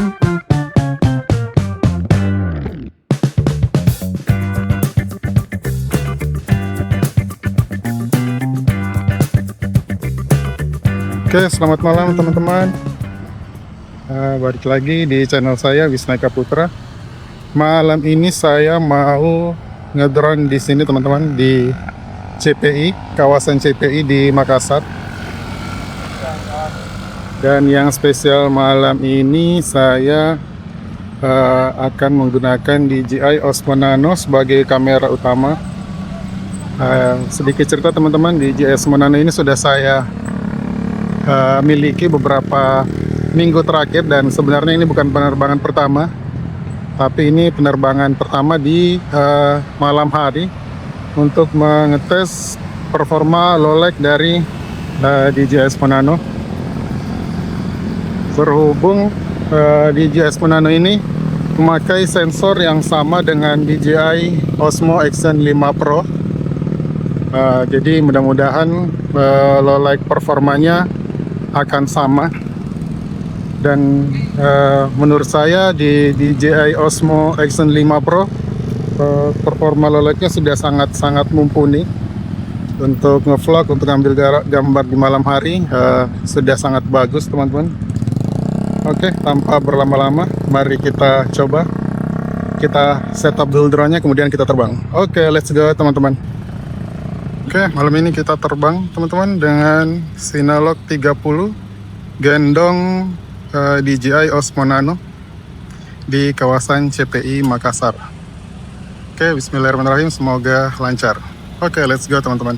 Oke, selamat malam teman-teman. Balik lagi di channel saya Wisnaika Putra. Malam ini saya mau ngedrone di sini teman-teman, di CPI, kawasan CPI di Makassar. Dan yang spesial malam ini saya akan menggunakan DJI Osmo Nano sebagai kamera utama. Sedikit cerita teman-teman, DJI Osmo Nano ini sudah saya miliki beberapa minggu terakhir, dan sebenarnya ini bukan penerbangan pertama, tapi ini penerbangan pertama di malam hari untuk mengetes performa low light dari DJI Osmo Nano. Berhubung DJI Osmo Nano ini memakai sensor yang sama dengan DJI Osmo Action 5 Pro, jadi mudah-mudahan low light performanya akan sama. Dan menurut saya di DJI Osmo Action 5 Pro performa low lightnya sudah sangat mumpuni untuk ngevlog, untuk ambil gambar di malam hari. Sudah sangat bagus teman-teman. Oke, tanpa berlama-lama mari kita coba. Kita setup dulu drone-nya, kemudian kita terbang. Oke, let's go teman-teman. Oke, malam ini kita terbang teman-teman dengan Sinalog 30 gendong DJI Osmo Nano di kawasan CPI Makassar. Oke, bismillahirrahmanirrahim, semoga lancar. Oke, let's go teman-teman.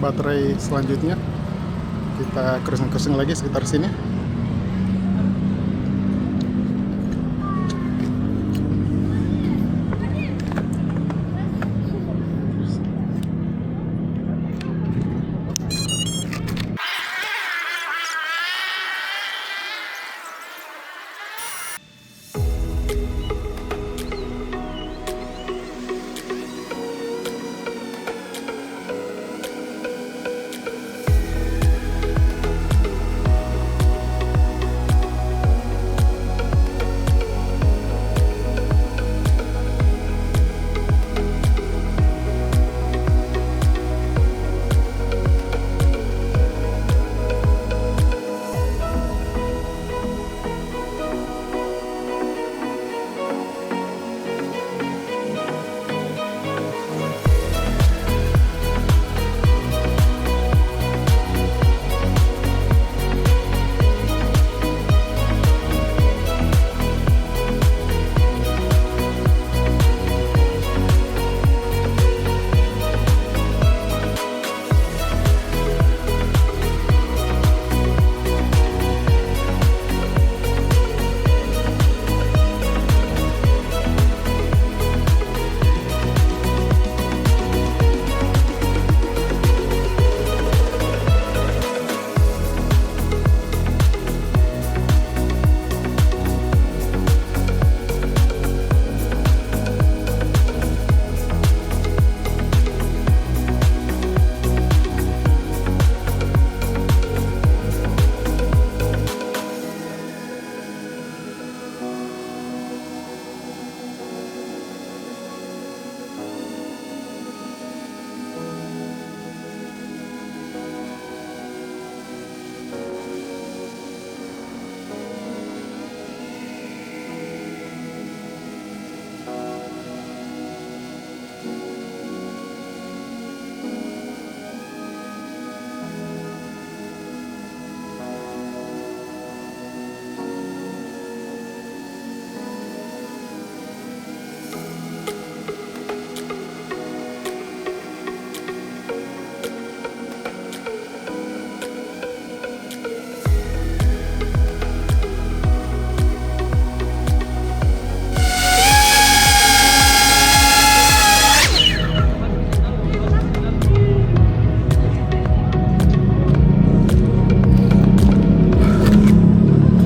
baterai selanjutnya. Kita cruising lagi sekitar sini.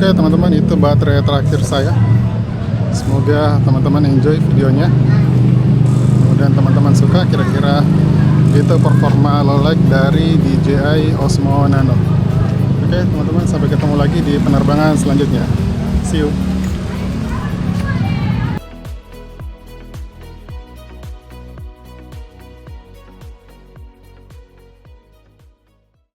Oke teman-teman, itu baterai terakhir saya. Semoga teman-teman enjoy videonya. Kemudian teman-teman suka kira-kira itu performa low light dari DJI Osmo Nano. Oke teman-teman, sampai ketemu lagi di penerbangan selanjutnya. See you.